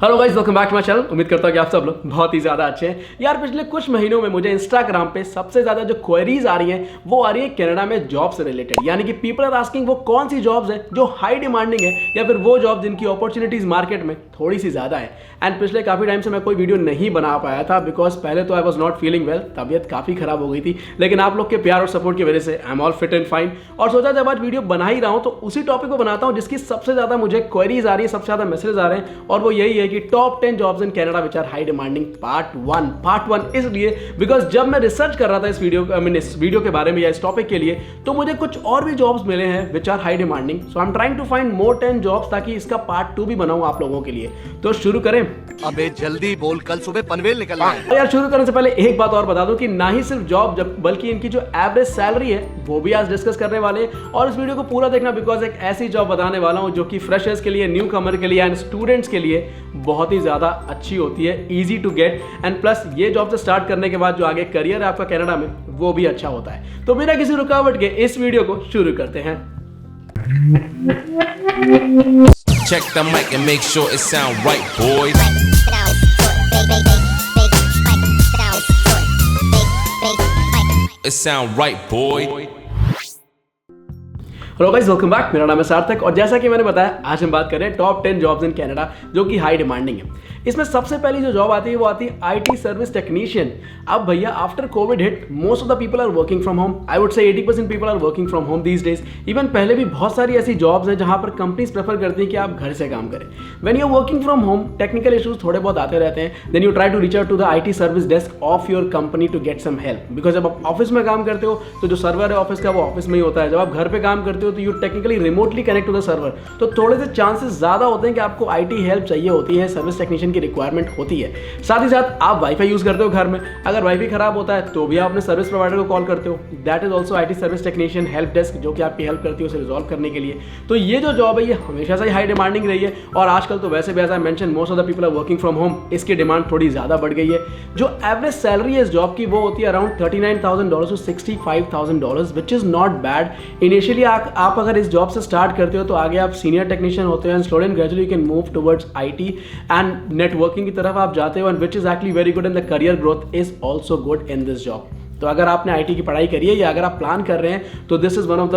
Hello guys, welcome back to my channel. उम्मीद करता हूँ कि आप सब लोग बहुत ही ज़्यादा अच्छे हैं। यार पिछले कुछ महीनों में मुझे इंस्टाग्राम पे सबसे ज़्यादा जो क्वेरीज आ रही हैं वो आ रही है कनाडा में जॉब से रिलेटेड। यानी कि पीपल आर आस्किंग वो कौन सी जॉब्स हैं जो हाई डिमांडिंग है या फिर वो जॉब जिनकी अपॉर्चुनिटीज़ मार्केट में थोड़ी सी ज़्यादा है। एंड पिछले काफ़ी टाइम से मैं कोई वीडियो नहीं बना पाया था बिकॉज पहले तो I was not feeling well, तबीयत काफ़ी खराब हो गई थी। लेकिन आप लोग के प्यार और सपोर्ट की वजह से I am all fit and fine और सोचा जब आज वीडियो बना ही रहा हूँ तो उसी टॉपिक को बनाता हूँ जिसकी सबसे ज़्यादा मुझे क्वेरीज आ रही है, सबसे ज़्यादा मैसेज आ रहे हैं। और वो यही है कि top 10 jobs in Canada which are high demanding part one. इसलिए बिकॉज जब मैं रिसर्च कर रहा था इस वीडियो के बारे में या इस टॉपिक के लिए तो मुझे कुछ और भी जॉब्स मिले हैं which are high demanding. So I am trying to find more 10 jobs ताकि इसका पार्ट 2 भी बनाऊं आप लोगों के लिए। तो शुरू करें। अबे जल्दी बोल, कल सुबह पनवेल निकलना है। यार शुरू करने से पहले एक बात और बता दूं कि ना ही सिर्फ जॉब बल्कि इनकी जो एवरेज सैलरी है वो भी आज डिस्कस करने वाले हैं। और इस वीडियो को पूरा देखना बिकॉज एक ऐसी जॉब बताने वाला हूं जो कि फ्रेशर्स के लिए, न्यू कमर के लिए एंड स्टूडेंट्स के लिए बहुत ही ज़्यादा अच्छी होती है, easy to get and plus ये जॉब से स्टार्ट करने के बाद जो आगे करियर है आपका कनाडा में वो भी अच्छा होता है। तो बिना किसी रुकावट के इस वीडियो को शुरू करते हैं। Check the mic and make sure it sound right, boys. It sound right, boy. Hello guys, welcome back. मेरा नाम है सार्थक और जैसा कि मैंने बताया आज हम बात कर रहे हैं टॉप 10 जॉब्स इन कनाडा जो कि हाई डिमांडिंग है। इसमें सबसे पहली जो जॉब आती है वो आती है आईटी सर्विस टेक्नीशियन। अब भैया after covid hit most of the people are working from home. I would say 80% people are working from home these days. Even पहले भी बहुत सारी ऐसी जॉब्स हैं जहां पर कंपनीज प्रेफर करती हैं कि आप घर से काम करें। When you are working from home technical issues थोड़े बहुत आते रहते हैं, then you try to reach out to the IT service desk of your company to get some help. Because जब आप ऑफिस में काम करते हो तो जो सर्वर है ऑफिस का वो ऑफिस में ही होता है। जब आप घर पे काम करते हो तो you technically remotely connect to the server, तो थोड़े से चांसेस ज्यादा होते हैं कि आपको आईटी हेल्प चाहिए होती है, सर्विस टेक्नीशियन की रिक्वायरमेंट होती है। साथ ही साथ आप वाईफाई यूज करते हो घर में, अगर वाईफाई खराब होता है तो भी आप अपने सर्विस प्रोवाइडर को कॉल करते हो। That is also IT service technician help desk जो कि आपकी हेल्प करती है उसे रिजॉल्व करने के लिए। तो ये जो जॉब है ये हमेशा से हाई डिमांडिंग रही है और आजकल तो वैसे भी as I mention most of the people are working from home, इसकी डिमांड थोड़ी ज्यादा बढ़ गई है। जो एवरेज सैलरी है इस जॉब की वो होती है around $39,000 to $65,000 which is not bad. Initially आप अगर इस जॉब से स्टार्ट करते हो तो आगे आप सीनियर टेक्नीशियन होते हो and slowly and gradually you can move towards IT and networking की तरफ आप जाते हो and which is actually very good and the career growth is also good in this job. तो अगर आपने आईटी की पढ़ाई करी है या अगर आप प्लान कर रहे हैं तो this is one of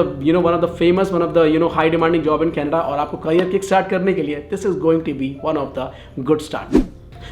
the famous one of the high demanding job in Canada और आपको करियर किक स्टार्ट करने के लिए this is going to be one of the good start.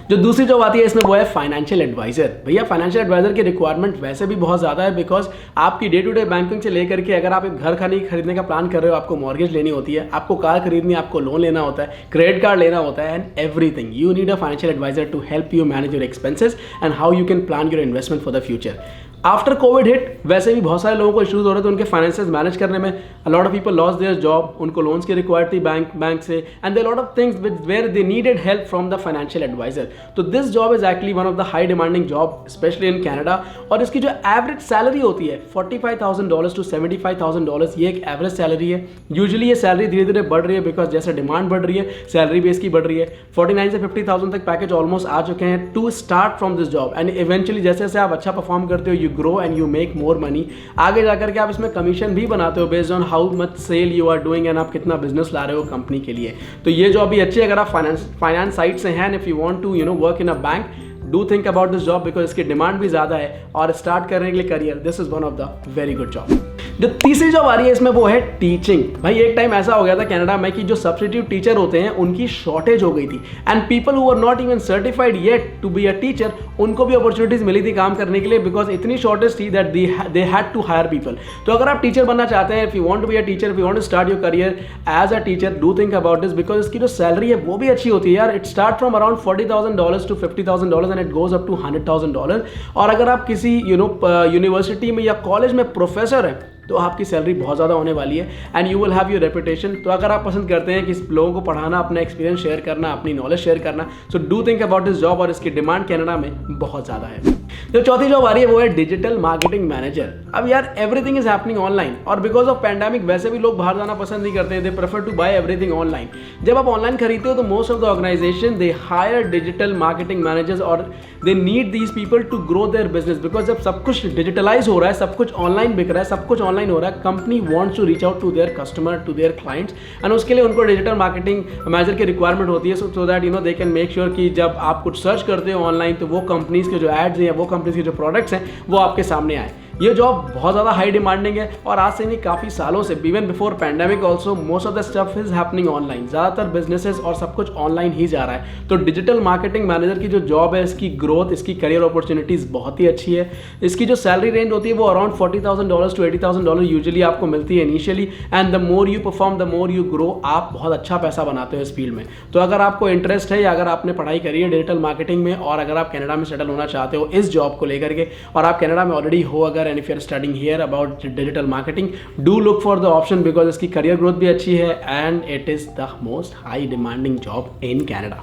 जो दूसरी जॉब आती है इसमें वो है फाइनेंशियल एडवाइजर। भैया फाइनेंशियल एडवाइजर की रिक्वायरमेंट वैसे भी बहुत ज़्यादा है बिकॉज आपकी डे टू डे बैंकिंग से लेकर के अगर आप एक घर खरीदने का प्लान कर रहे हो, आपको मॉर्गेज लेनी होती है, आपको कार खरीदनी है, आपको लोन लेना होता है, क्रेडिट कार्ड लेना होता है and everything, you need a financial advisor to help you manage your expenses and how you can plan your investment for the future. After covid hit वैसे भी बहुत सारे लोगों को इश्यूज हो रहे थे उनके फाइनेंसेस मैनेज करने में। A lot of people lost their job, उनको लोन्स की रिक्वायर्ड थी बैंक से and there lot of things where they needed help from the financial advisor. तो this job is actually one of the high demanding job specially in Canada और इसकी जो average salary होती है $45,000 to $75,000 ये एक एवरेज सैलरी है। Usually ये सैलरी धीरे धीरे बढ़ रही है बिकॉज जैसे डिमांड बढ़ रही है सैलरी भी इसकी बढ़ रही है। 49 से 50,000 तक पैकेज ऑलमोस्ट आ चुके हैं to start from this job and eventually जैसे जैसे आप अच्छा परफॉर्म करते हो you grow and you make more money. आगे जाकर के आप इसमें कमीशन भी बनाते हो based on how much sale you are doing and आप कितना बिजनेस ला रहे हो कंपनी के लिए। तो ये जॉब भी अच्छी है अगर आप फाइनेंस साइड से हैं। If you want to work in a bank, do think about this job because इसकी डिमांड भी ज्यादा है और स्टार्ट करने के लिए career this is one of the very good job. जो तीसरी जॉब आ रही है इसमें वो है टीचिंग। भाई एक टाइम ऐसा हो गया था कनाडा में कि जो सब्स्टिट्यूट टीचर होते हैं उनकी शॉर्टेज हो गई थी and people who are not even certified yet to be a teacher उनको भी अपॉर्चुनिटीज मिली थी काम करने के लिए बिकॉज इतनी शॉर्टेज थी that they had to hire people. तो अगर आप टीचर बनना चाहते हैं, if you want to be a teacher, if you want to start your career as a teacher, do think about this because इसकी जो सैलरी है वो भी अच्छी होती है यार। It start from around $40,000 to $50,000 and it goes up to $100,000। और अगर आप किसी यूनिवर्सिटी में या कॉलेज में प्रोफेसर हैं तो आपकी सैलरी बहुत ज़्यादा होने वाली है and you will have your reputation. तो अगर आप पसंद करते हैं कि लोगों को पढ़ाना, अपना एक्सपीरियंस शेयर करना, अपनी नॉलेज शेयर करना, so do think about this job और इसकी डिमांड कनाडा में बहुत ज़्यादा है। जो चौथी जॉब आ रही है वो है डिजिटल मार्केटिंग मैनेजर। अब यार एवरीथिंग इज हैपनिंग ऑनलाइन और बिकॉज ऑफ पैंडेमिक वैसे भी लोग बाहर जाना पसंद नहीं करते, they prefer to buy everything online. जब आप ऑनलाइन खरीदते हो तो most of the organization they hire digital marketing managers और they need these people to grow their business because जब सब कुछ डिजिटलाइज हो रहा है, सब कुछ ऑनलाइन बिक रहा है, सब कुछ ऑनलाइन हो रहा है, company wants to reach out to their customer, to their clients, and उसके लिए उनको डिजिटल मार्केटिंग मैनेजर की रिक्वायरमेंट होती है, so that they can make sure कि जब आप कुछ सर्च करते हो ऑनलाइन तो वो कंपनीज के जो एड्स हैं, वो कंपनीज के जो प्रोडक्ट्स हैं वो आपके सामने आए। ये जॉब बहुत ज़्यादा हाई डिमांडिंग है और आज से नहीं काफ़ी सालों से, even before pandemic also, most of the stuff is happening online. ज़्यादातर बिजनेसेस और सब कुछ ऑनलाइन ही जा रहा है। तो डिजिटल मार्केटिंग मैनेजर की जो जॉब है, इसकी ग्रोथ, इसकी करियर अपॉर्चुनिटीज़ बहुत ही अच्छी है। इसकी जो सैलरी रेंज होती है वो अराउंड $40,000 to $80,000 यूजुअली आपको मिलती है initially, and the more you perform the more you grow. आप बहुत अच्छा पैसा बनाते हो इस फील्ड में। तो अगर आपको इंटरेस्ट है या अगर आपने पढ़ाई करी है डिजिटल मार्केटिंग में और अगर आप कनाडा में सेटल होना चाहते हो इस जॉब को लेकर के, और आप कनाडा में ऑलरेडी हो अगर, and if you are studying here about digital marketing, do look for the option because इसकी career growth भी अच्छी है and it is the most high demanding job in Canada।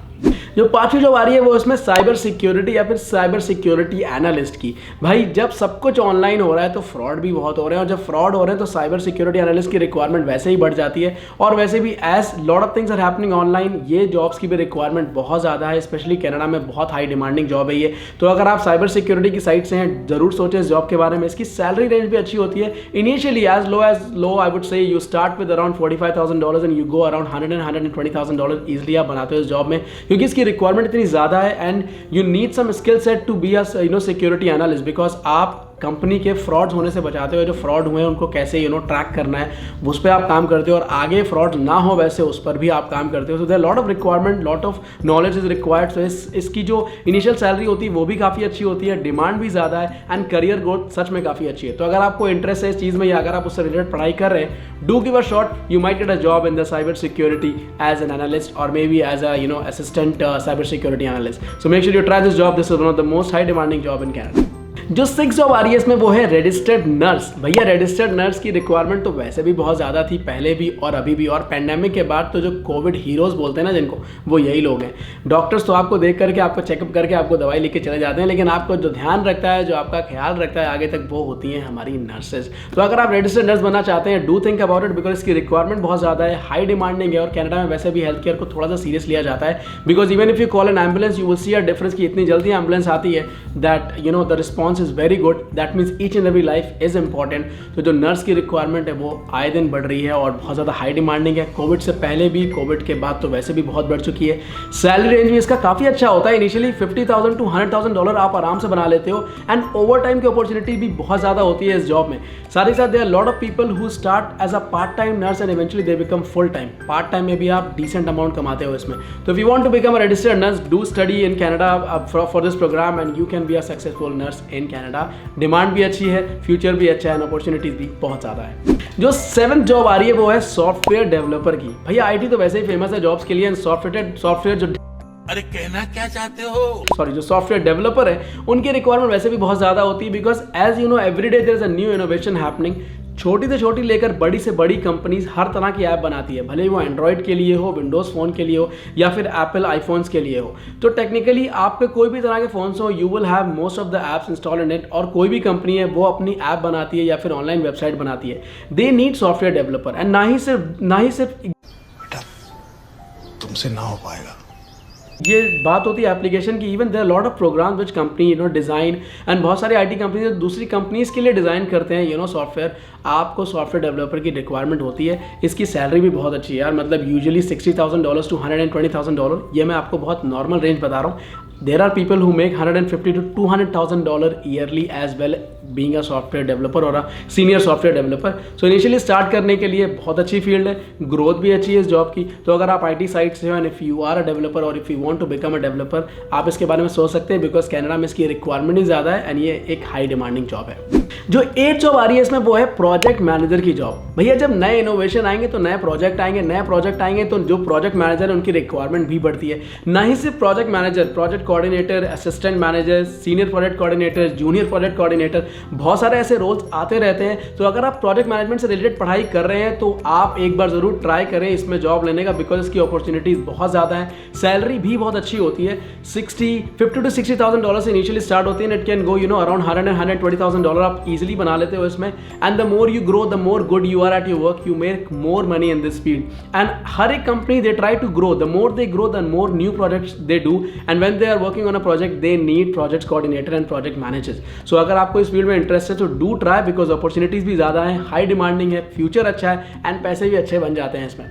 जो पांचवी जॉब आ रही है वो इसमें साइबर सिक्योरिटी या फिर साइबर सिक्योरिटी एनालिस्ट की। भाई जब सब कुछ ऑनलाइन हो रहा है तो फ्रॉड भी बहुत हो रहे हैं, और जब फ्रॉड हो रहे हैं तो साइबर सिक्योरिटी एनालिस्ट की रिक्वायरमेंट वैसे ही बढ़ जाती है। और वैसे भी as lot of things are happening online, ये जॉब्स की भी रिक्वायरमेंट बहुत ज़्यादा है, स्पेशली कनाडा में बहुत हाई डिमांडिंग जॉब है ये। तो अगर आप साइबर सिक्योरिटी की साइड से हैं ज़रूर सोचें इस जॉब के बारे में। इसकी सैलरी रेंज भी अच्छी होती है initially, as low I would say you start with around $45,000 and you go around $120,000 easily आप बनाते हो इस जॉब में, क्योंकि इसकी रिक्वायरमेंट इतनी ज़्यादा है and you need some skill set to be a security analyst, because आप कंपनी के फ्रॉड्स होने से बचाते हो। जो फ्रॉड हुए हैं उनको कैसे ट्रैक करना है उस पर आप काम करते हो, और आगे फ्रॉड ना हो वैसे उस पर भी आप काम करते हो। So there lot of requirement, lot of knowledge is required. So इसकी जो इनिशियल सैलरी होती है वो भी काफ़ी अच्छी होती है, डिमांड भी ज़्यादा है, एंड करियर ग्रोथ सच में काफ़ी अच्छी है। तो अगर आपको इंटरेस्ट है इस चीज़ में या अगर आप उससे रिलेटेड पढ़ाई कर रहे हैं, do give a shot, you might get a job in the cyber security as an analyst और maybe as a assistant cyber security analyst. So make sure you try this job, this is one of the most high demanding job in Canada. जो 6 job आ रही है इसमें वो है registered nurse. भैया registered nurse की requirement तो वैसे भी बहुत ज़्यादा थी पहले भी और अभी भी, और पैंडेमिक के बाद तो जो कोविड हीरोज़ बोलते हैं ना जिनको, वो यही लोग हैं। डॉक्टर्स तो आपको देख करके, आपको चेकअप करके आपको दवाई लेके चले जाते हैं, लेकिन आपको जो ध्यान रखता है, जो आपका ख्याल रखता है आगे तक, वो होती हैं हमारी नर्सेज। तो अगर आप रजिस्टर्ड नर्स बनना चाहते हैं, do think about it, because इसकी रिक्वायरमेंट बहुत ज़्यादा है, हाई डिमांडिंग है, और कनाडा में वैसे भी हेल्थ केयर को थोड़ा सा सीरियस लिया जाता है, because even if you call N ambulance you will see a difference कि इतनी जल्दी एम्बुलेंस आती है that the response is very good. That means each and every life is important. तो जो नर्स की रिक्वायरमेंट है वो आए दिन बढ़ रही है और बहुत ज़्यादा हाई डिमांडिंग है। कोविड से पहले भी, कोविड के बाद तो वैसे भी बहुत बढ़ चुकी है। सैलरी रेंज भी इसका काफ़ी अच्छा होता है, इनिशियली $50,000 to $100,000 आप आराम से बना लेते हो, एंड ओवर टाइम की अपॉर्चुनिटी भी बहुत ज़्यादा होती है इस जॉब में। साथ ही साथ there lot of people who start as a part time nurse and eventually they become full time. Part time में भी आप डिसेंट अमाउंट कमाते हो इसमें। तो if you want to become a registered nurse, do study in Canada for this program and you can be a successful nurse in Canada. Demand भी अच्छी है, फ्यूचर भी अच्छा है, अपॉर्चुनिटीज भी बहुत ज़्यादा है। जो 7th जॉब आ रही है वो है सॉफ्टवेयर डेवलपर की। भैया आईटी तो वैसे ही फेमस है जॉब्स के लिए, सॉफ्टवेयर जो अरे कहना क्या चाहते हो? सॉरी जो सॉफ्टवेयर डेवलपर है उनकी रिक्वायरमेंट वैसे भी बहुत ज़्यादा होती है, because as you know every day there is a new innovation happening. छोटी से छोटी लेकर बड़ी से बड़ी कंपनीज हर तरह की ऐप बनाती है, भले ही वो एंड्रॉयड के लिए हो, विंडोज़ फ़ोन के लिए हो, या फिर एप्पल आईफोन्स के लिए हो। तो टेक्निकली आपके कोई भी तरह के फ़ोन्स हो, you will have most of the apps install in it. और कोई भी कंपनी है वो अपनी ऐप बनाती है या फिर ऑनलाइन वेबसाइट बनाती है, they need software developer. And ना ही सिर्फ बेटा तुमसे ना हो पाएगा। ये बात होती है एप्लीकेशन की, even there lot of program which company design, and बहुत सारे आईटी कंपनीज दूसरी कंपनीज के लिए डिज़ाइन करते हैं सॉफ्टवेयर। आपको सॉफ्टवेयर डेवलपर की रिक्वायरमेंट होती है। इसकी सैलरी भी बहुत अच्छी है यार, मतलब यूजुअली $60,000 to $120,000। ये मैं आपको बहुत नॉर्मल रेंज बता रहा हूँ। There are people who make $150,000 to $200,000 yearly as well being a software developer और a senior software developer. So initially start करने के लिए बहुत अच्छी फील्ड है, ग्रोथ भी अच्छी है इस जॉब की। तो अगर आप IT साइड से हो and if you are a developer और if you want to become a developer, आप इसके बारे में सोच सकते हैं, बिकॉज कनाडा में इसकी रिक्वायरमेंट ही ज़्यादा है एंड ये एक हाई डिमांडिंग जॉब है। जो 8th जॉब आ रही है इसमें वो है प्रोजेक्ट मैनेजर की जॉब। भैया जब नए इनोवेशन आएंगे तो नए प्रोजेक्ट आएंगे तो जो प्रोजेक्ट मैनेजर है उनकी रिक्वायरमेंट भी बढ़ती है। ना ही सिर्फ project manager, project coordinator, assistant manager, senior project coordinator, junior project coordinator, बहुत सारे ऐसे रोल्स आते रहते हैं। तो अगर आप प्रोजेक्ट मैनेजमेंट से रिलेटेड पढ़ाई कर रहे हैं तो आप एक बार ज़रूर ट्राई करें इसमें जॉब लेने का, बिकॉज इसकी अपॉर्चुनिटीज़ बहुत ज़्यादा है। सैलरी भी बहुत अच्छी होती है, $50,000 to $60,000 से इनिशियली स्टार्ट होती है, इट कैन गो अराउंड $100,000 आप इजीली बना लेते हो इसमें। And the more you grow, the more good you are at your work, you make more money in this field. And हर एक company they try to grow, the more they grow the more new projects they do, and when they are working on a project they need project coordinator and project managers. So अगर आपको इस field में interest है तो do try, because opportunities भी ज़्यादा हैं, high demanding है, फ्यूचर अच्छा है एंड पैसे भी अच्छे बन जाते हैं इसमें।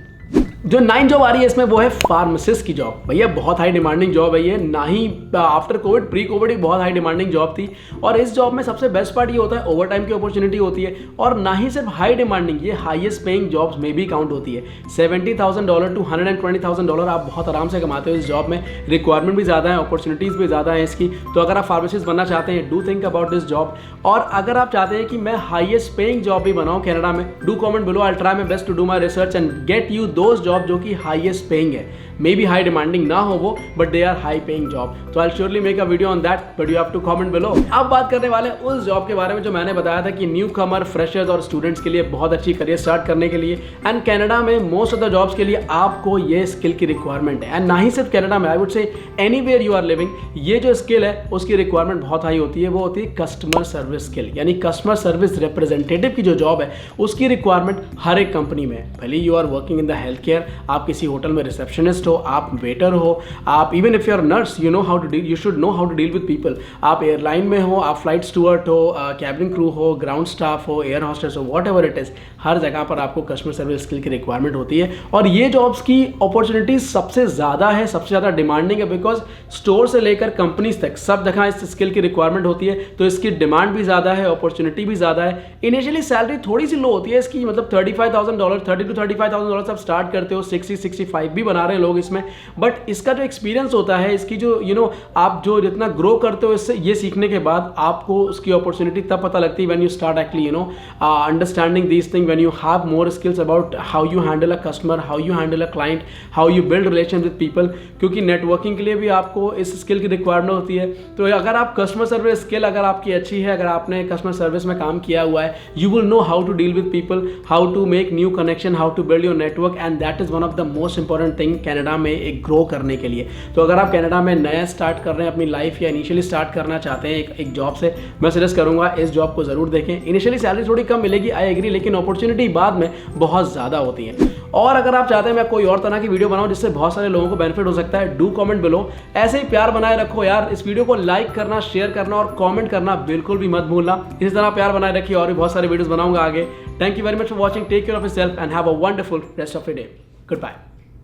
जो 9 जॉब आ रही है इसमें वो है फार्मासिस्ट की जॉब। भैया बहुत हाई डिमांडिंग जॉब है ये, ना ही आफ्टर कोविड, प्री कोविड भी बहुत हाई डिमांडिंग जॉब थी। और इस जॉब में सबसे बेस्ट पार्ट ये होता है ओवर टाइम की अपॉर्चुनिटी होती है, और ना ही सिर्फ हाई डिमांडिंग, ये हाईएस्ट पेइंग जॉब्स में भी काउंट होती है। $70,000 to $120,000 आप बहुत आराम से कमाते हो इस जॉब में। रिक्वायरमेंट भी ज़्यादा है, अपॉर्चुनिटीज़ भी ज़्यादा है इसकी। तो अगर आप फार्मासिस्ट बनना चाहते हैं, do think about this job. और अगर आप चाहते हैं कि मैं हाईएस्ट पेइंग जॉब भी बनाऊँ कनाडा में, do comment below, I try my best to do my research and get you those job जो कि हाईएस्ट पेइंग है। मे बी हाई डिमांडिंग ना हो वो, but they are high paying job. तो I surely make a video on that, but you have to comment below. अब बात करने वाले उस जॉब के बारे में जो मैंने बताया था कि न्यू कमर, फ्रेशर्स और स्टूडेंट्स के लिए बहुत अच्छी करियर स्टार्ट करने के लिए। एंड कनाडा में मोस्ट ऑफ द जॉब्स के लिए आपको ये स्किल की रिक्वायरमेंट है। एंड ना ही सिर्फ कनाडा में, I would say anywhere you are living, ये जो स्किल है उसकी रिक्वायरमेंट बहुत हाई होती है। वो होती है कस्टमर सर्विस स्किल, यानी कस्टमर सर्विस रिप्रेजेंटेटिव की जो जॉब है उसकी रिक्वायरमेंट हर एक कंपनी में है। भले you are working in the health care, आप किसी होटल में रिसेप्शनिस्ट हो, आप वेटर हो, आप even if you are nurse, you know how to deal, you should know how to deal with people. आप एयरलाइन में हो, आप फ्लाइट स्टूअर्ड हो, कैबिन क्रू हो, ग्राउंड स्टाफ हो, एयर हॉस्टेस हो, वॉट एवर इट इज, हर जगह पर आपको कस्टमर सर्विस स्किल की रिक्वायरमेंट होती है। और ये जॉब्स की अपॉर्चुनिटीज सबसे ज़्यादा है, सबसे ज़्यादा डिमांडिंग है, बिकॉज स्टोर से लेकर कंपनीज तक सब जगह इस स्किल की रिक्वायरमेंट होती है। तो इसकी डिमांड भी ज़्यादा है, अपॉर्चुनिटी भी ज़्यादा है। इनिशियली सैलरी थोड़ी सी लो होती है इसकी, मतलब $35,000, $30,000 to $35,000 आप स्टार्ट करते हो, 60-65 भी बना रहे हैं लोग इसमें। बट इसका जो एक्सपीरियंस होता है, इसकी जो आप जो जितना ग्रो करते हो इससे, ये सीखने के बाद आपको उसकी अपॉर्चुनिटी तब पता लगती है when you start actually understanding these thing, when you have more skills about how you handle a customer, how you handle a client, how you build relation with people. क्योंकि नेटवर्किंग के लिए भी आपको इस स्किल की requirement होती है। तो अगर आप कस्टमर सर्विस स्किल अगर आपकी अच्छी है, अगर आपने कस्टमर सर्विस में काम किया हुआ है, you will know how to deal with people, how to make new connection, how to build your network, and that is one of the most important thing Canada में एक ग्रो करने के लिए। तो अगर आप कनाडा में नया स्टार्ट कर रहे हैं अपनी लाइफ, या इनिशियली स्टार्ट करना चाहते हैं एक जॉब से, मैं सजेस्ट करूंगा इस जॉब को जरूर देखें। इनिशियली सैलरी थोड़ी कम मिलेगी, आई एग्री, लेकिन अपॉर्चुनिटी बाद में बहुत ज़्यादा होती है। और अगर आप चाहते हैं मैं कोई और तरह की वीडियो बनाऊं जिससे बहुत सारे लोगों को बेनिफिट हो सकता है, डू कमेंट बिलो। ऐसे ही प्यार बनाए रखो यार। इस वीडियो को लाइक करना, शेयर करना और कमेंट करना बिल्कुल भी मत भूलना। इस तरह प्यार बनाए रखिए, और भी बहुत सारे वीडियोस बनाऊंगा आगे। Thank you very much for watching, take care of yourself and have a wonderful rest of your day. Good bye.